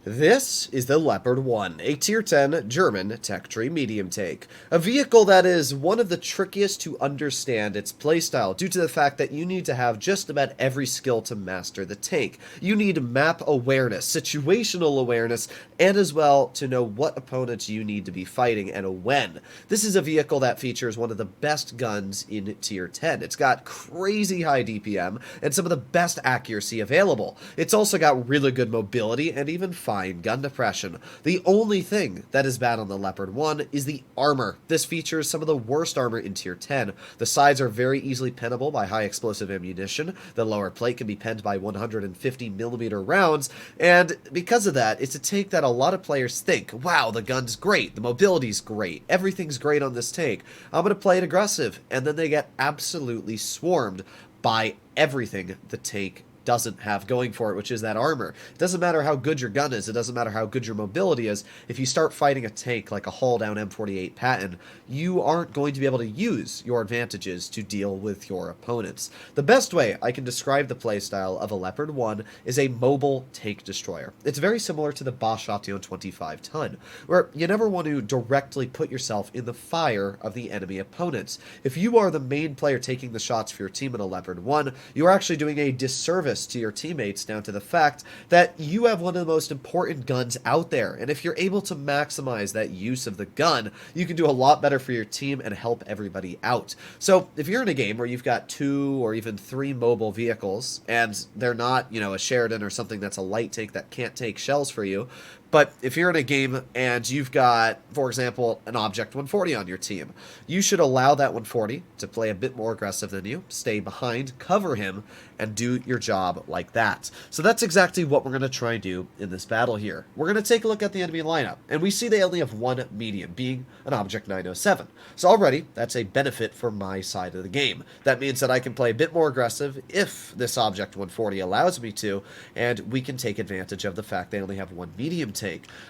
This is the Leopard 1, a Tier 10 German tech tree medium tank. A vehicle that is one of the trickiest to understand its playstyle due to the fact that you need to have just about every skill to master the tank. You need map awareness, situational awareness, and as well to know what opponents you need to be fighting and when. This is a vehicle that features one of the best guns in Tier 10. It's got crazy high DPM and some of the best accuracy available. It's also got really good mobility and even fine gun depression. The only thing that is bad on the Leopard 1 is the armor. This features some of the worst armor in Tier 10. The sides are very easily pennable by high explosive ammunition. The lower plate can be penned by 150mm rounds, and because of that, it's a tank that a lot of players think, wow, the gun's great, the mobility's great, everything's great on this tank, I'm going to play it aggressive, and then they get absolutely swarmed by everything the tank doesn't have going for it, which is that armor. It doesn't matter how good your gun is, it doesn't matter how good your mobility is, if you start fighting a tank like a hull down M48 Patton, you aren't going to be able to use your advantages to deal with your opponents. The best way I can describe the playstyle of a Leopard 1 is a mobile tank destroyer. It's very similar to the Bosch Option 25 ton, where you never want to directly put yourself in the fire of the enemy opponents. If you are the main player taking the shots for your team in a Leopard 1, you are actually doing a disservice to your teammates down to the fact that you have one of the most important guns out there, and if you're able to maximize that use of the gun, you can do a lot better for your team and help everybody out. So if you're in a game where you've got 2 or even 3 mobile vehicles, and they're not, a Sheridan or something that's a light tank that can't take shells for you, but if you're in a game and you've got, for example, an Object 140 on your team, you should allow that 140 to play a bit more aggressive than you, stay behind, cover him, and do your job like that. So that's exactly what we're going to try and do in this battle here. We're going to take a look at the enemy lineup, and we see they only have one medium, being an Object 907. So already, that's a benefit for my side of the game. That means that I can play a bit more aggressive if this Object 140 allows me to, and we can take advantage of the fact they only have one medium tank.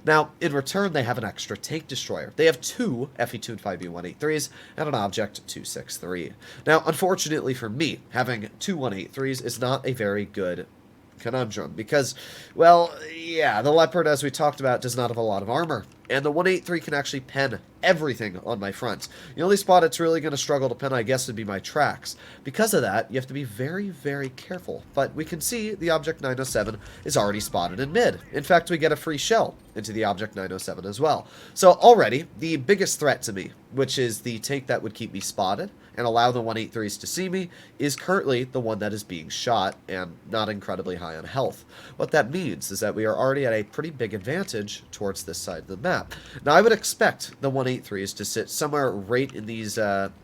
Now, in return, they have an extra tank destroyer. They have 2 FE2 and 5B183s and an Object 263. Now, unfortunately for me, having 2 183s is not a very good conundrum because, well, yeah, the Leopard, as we talked about, does not have a lot of armor, and the 183 can actually pen everything on my front. The only spot it's really going to struggle to pen, I guess, would be my tracks. Because of that, you have to be very, very careful. But we can see the Object 907 is already spotted in mid. In fact, we get a free shell into the Object 907 as well. So already, the biggest threat to me, which is the tank that would keep me spotted and allow the 183s to see me, is currently the one that is being shot and not incredibly high on health. What that means is that we are already at a pretty big advantage towards this side of the map. Now, I would expect the 183s to sit somewhere right in these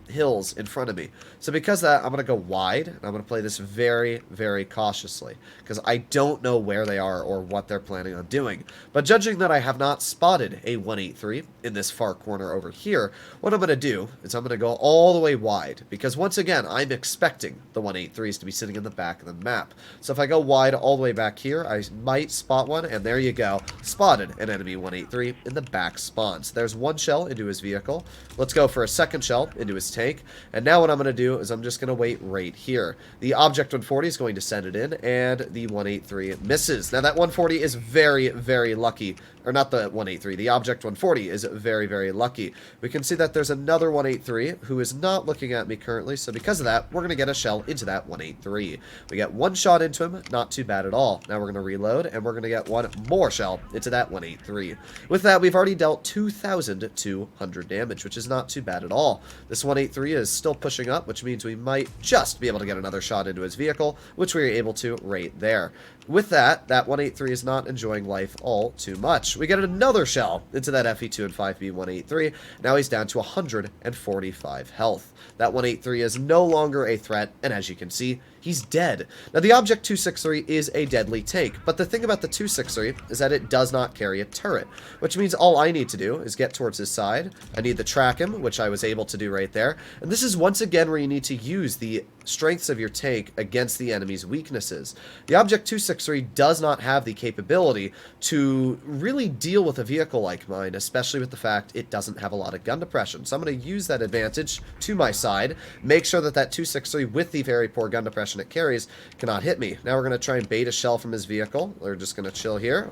hills in front of me. So because of that, I'm going to go wide, and I'm going to play this very, very cautiously, because I don't know where they are or what they're planning on doing. But judging that I have not spotted a 183 in this far corner over here, what I'm going to do is I'm going to go all the way wide, because once again, I'm expecting the 183s to be sitting in the back of the map. So if I go wide all the way back here, I might spot one, and there you go, spotted an enemy 183 in the back spawn. So there's one shell into his vehicle. Let's go for a second shell into his tank, and now what I'm going to do is I'm just going to wait right here. The Object 140 is going to send it in, and the 183 misses. Now that 140 is very, very lucky, or not the 183, the Object 140 is very, very lucky. We can see that there's another 183 who is not looking at me currently, so because of that, we're going to get a shell into that 183. We get one shot into him, not too bad at all. Now we're going to reload, and we're going to get one more shell into that 183. With that, we've already dealt 2,200 damage, which is not too bad at all. This 183 is still pushing up, which means we might just be able to get another shot into his vehicle, which we were able to right there. With that, that 183 is not enjoying life all too much. We get another shell into that FE2 and 5B 183. Now he's down to 145 health. That 183 is no longer a threat, and as you can see, he's dead. Now, the Object 263 is a deadly tank, but the thing about the 263 is that it does not carry a turret, which means all I need to do is get towards his side. I need to track him, which I was able to do right there. And this is once again where you need to use the strengths of your tank against the enemy's weaknesses. The Object 263 does not have the capability to really deal with a vehicle like mine, especially with the fact it doesn't have a lot of gun depression. So I'm going to use that advantage to my side, make sure that that 263 with the very poor gun depression it carries cannot hit me. Now we're going to try and bait a shell from his vehicle. We're just going to chill here.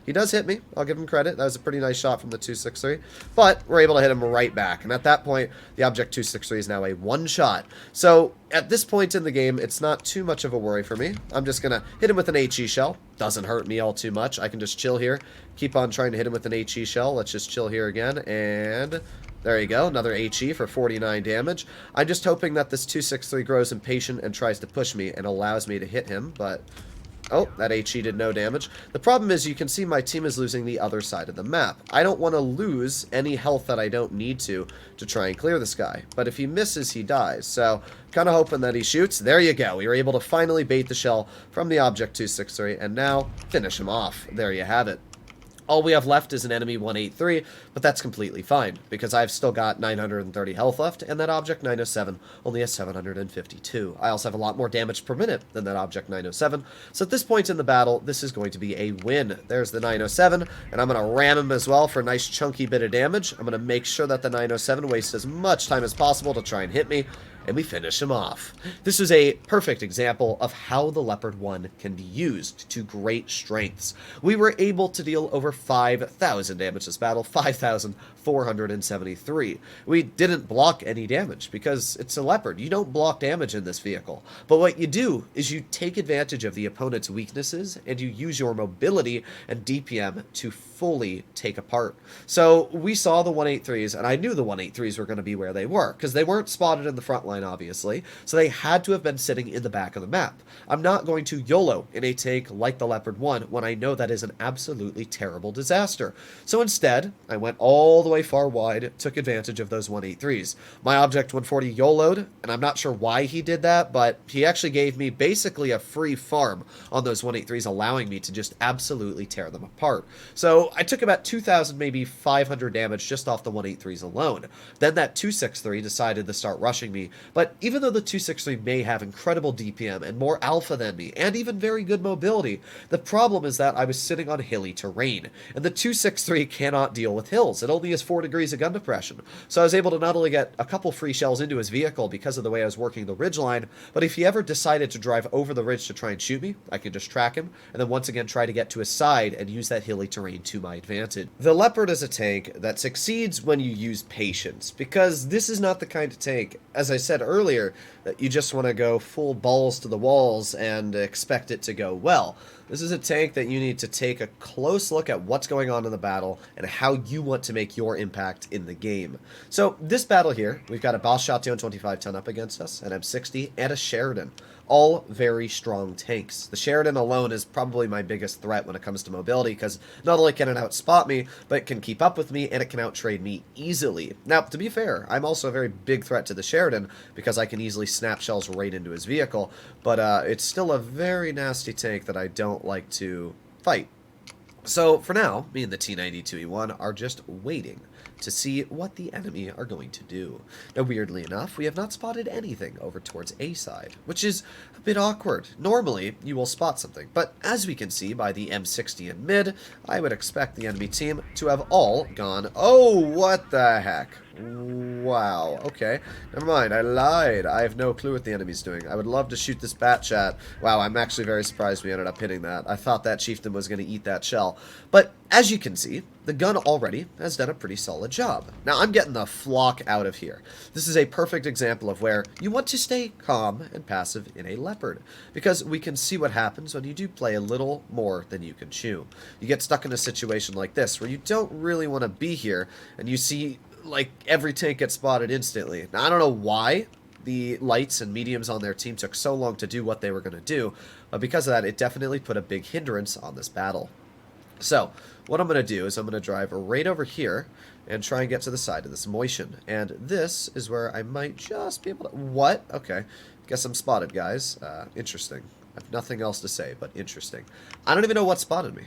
He does hit me. I'll give him credit. That was a pretty nice shot from the 263. But we're able to hit him right back. And at that point, the Object 263 is now a one-shot. So at this point in the game, it's not too much of a worry for me. I'm just going to hit him with an HE shell. Doesn't hurt me all too much. I can just chill here. Keep on trying to hit him with an HE shell. Let's just chill here again. And there you go. Another HE for 49 damage. I'm just hoping that this 263 grows impatient and tries to push me and allows me to hit him. But oh, that HE did no damage. The problem is you can see my team is losing the other side of the map. I don't want to lose any health that I don't need to try and clear this guy. But if he misses, he dies. So kind of hoping that he shoots. There you go. We were able to finally bait the shell from the Object 263 and now finish him off. There you have it. All we have left is an enemy 183, but that's completely fine, because I've still got 930 health left, and that Object 907 only has 752. I also have a lot more damage per minute than that Object 907, so at this point in the battle, this is going to be a win. There's the 907, and I'm going to ram him as well for a nice chunky bit of damage. I'm going to make sure that the 907 wastes as much time as possible to try and hit me, and we finish him off. This is a perfect example of how the Leopard 1 can be used to great strengths. We were able to deal over 5,000 damage this battle, 5,473. We didn't block any damage because it's a Leopard. You don't block damage in this vehicle. But what you do is you take advantage of the opponent's weaknesses and you use your mobility and DPM to fully take apart. So we saw the 183s, and I knew the 183s were going to be where they were because they weren't spotted in the front line, obviously, so they had to have been sitting in the back of the map. I'm not going to YOLO in a take like the Leopard 1 when I know that is an absolutely terrible disaster. So instead, I went all the way far wide, took advantage of those 183s. My Object 140 YOLO'd, and I'm not sure why he did that, but he actually gave me basically a free farm on those 183s, allowing me to just absolutely tear them apart. So I took about 2,000, maybe 500 damage just off the 183s alone. Then that 263 decided to start rushing me, but even though the 263 may have incredible DPM and more alpha than me, and even very good mobility, the problem is that I was sitting on hilly terrain, and the 263 cannot deal with hills. It only has 4 degrees of gun depression, so I was able to not only get a couple free shells into his vehicle because of the way I was working the ridgeline, but if he ever decided to drive over the ridge to try and shoot me, I could just track him, and then once again try to get to his side and use that hilly terrain to my advantage. The Leopard is a tank that succeeds when you use patience, because this is not the kind of tank, as I said earlier, that you just want to go full balls to the walls and expect it to go well. This is a tank that you need to take a close look at what's going on in the battle and how you want to make your impact in the game. So this battle here, we've got a Boss Shotgun 25-10 up against us, an M60, and a Sheridan. All very strong tanks. The Sheridan alone is probably my biggest threat when it comes to mobility, because not only can it outspot me, but it can keep up with me, and it can outtrade me easily. Now, to be fair, I'm also a very big threat to the Sheridan, because I can easily snap shells right into his vehicle, but it's still a very nasty tank that I don't like to fight. So, for now, me and the T-92E1 are just waiting to see what the enemy are going to do. Now, weirdly enough, we have not spotted anything over towards A side, which is a bit awkward. Normally, you will spot something, but as we can see by the M60 in mid, I would expect the enemy team to have all gone, oh, what the heck? Wow, okay. Never mind, I lied. I have no clue what the enemy's doing. I would love to shoot this bat chat. Wow, I'm actually very surprised we ended up hitting that. I thought that chieftain was going to eat that shell. But as you can see, the gun already has done a pretty solid job. Now, I'm getting the flock out of here. This is a perfect example of where you want to stay calm and passive in a Leopard, because we can see what happens when you do play a little more than you can chew. You get stuck in a situation like this where you don't really want to be here, and you see like every tank gets spotted instantly. Now, I don't know why the lights and mediums on their team took so long to do what they were going to do, but because of that, it definitely put a big hindrance on this battle. So, what I'm going to do is I'm going to drive right over here and try and get to the side of this motion. And this is where I might just be able to... What? Okay. Guess I'm spotted, guys. Interesting. I have nothing else to say, but interesting. I don't even know what spotted me.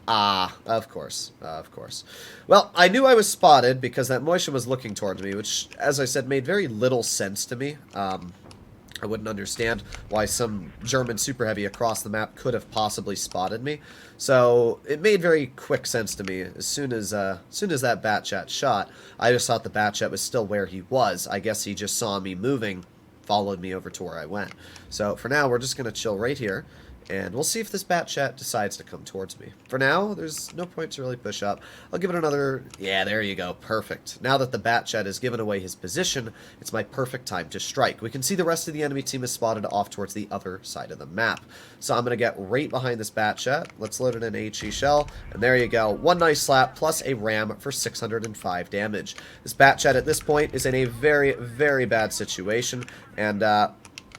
Of course. Of course. Well, I knew I was spotted because that motion was looking towards me, which, as I said, made very little sense to me. I wouldn't understand why some German super heavy across the map could have possibly spotted me. So it made very quick sense to me. As soon as that bat chat shot, I just thought the bat chat was still where he was. I guess he just saw me moving, followed me over to where I went. So for now, we're just going to chill right here And we'll see if this bat chat decides to come towards me. For now, there's no point to really push up. I'll give it another... Yeah, there you go. Perfect. Now that the bat chat has given away his position, it's my perfect time to strike. We can see the rest of the enemy team is spotted off towards the other side of the map. So I'm going to get right behind this bat chat. Let's load it in HE shell. And there you go. One nice slap plus a ram for 605 damage. This bat chat at this point is in a very, very bad situation. And,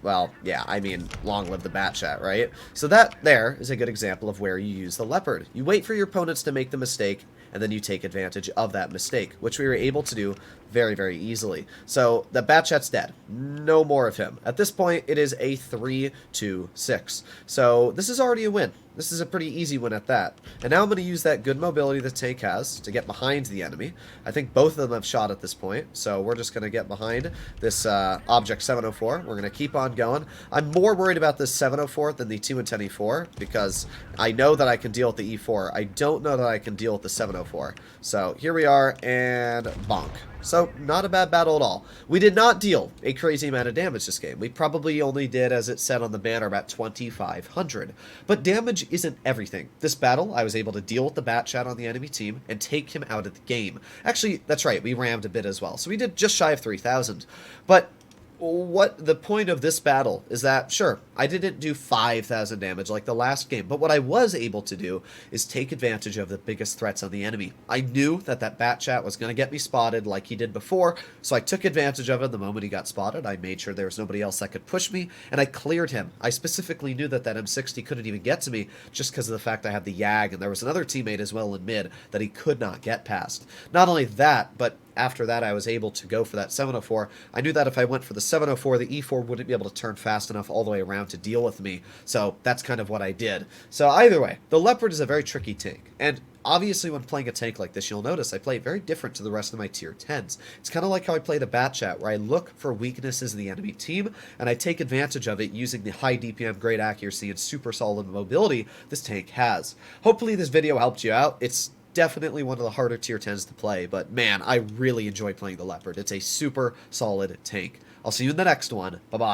well, yeah, I mean, long live the bat chat, right? So that there is a good example of where you use the Leopard. You wait for your opponents to make the mistake, and then you take advantage of that mistake, which we were able to do very, very easily. So the bat chat's dead. No more of him. At this point, it is a 3-2-6. So this is already a win. This is a pretty easy win at that. And now I'm going to use that good mobility the tank has to get behind the enemy. I think both of them have shot at this point, so we're just going to get behind this object 704. We're going to keep on going. I'm more worried about this 704 than the 210 E4 because I know that I can deal with the E4. I don't know that I can deal with the 704. So here we are, and bonk. So, not a bad battle at all. We did not deal a crazy amount of damage this game. We probably only did, as it said on the banner, about 2,500. But damage isn't everything. This battle, I was able to deal with the bat chat on the enemy team and take him out of the game. Actually, that's right, we rammed a bit as well. So we did just shy of 3,000. But what the point of this battle is that, sure, I didn't do 5,000 damage like the last game, but what I was able to do is take advantage of the biggest threats on the enemy. I knew that that bat chat was going to get me spotted like he did before, so I took advantage of it the moment he got spotted. I made sure there was nobody else that could push me, and I cleared him. I specifically knew that that M60 couldn't even get to me just because of the fact I had the YAG, and there was another teammate as well in mid that he could not get past. Not only that, but after that, I was able to go for that 704. I knew that if I went for the 704, the E4 wouldn't be able to turn fast enough all the way around to deal with me. So that's kind of what I did. So either way, the Leopard is a very tricky tank. And obviously when playing a tank like this, you'll notice I play very different to the rest of my tier 10s. It's kind of like how I play the bat chat, where I look for weaknesses in the enemy team, and I take advantage of it using the high DPM, great accuracy, and super solid mobility this tank has. Hopefully this video helped you out. It's definitely one of the harder tier 10s to play, but man, I really enjoy playing the Leopard. It's a super solid tank. I'll see you in the next one. Bye-bye.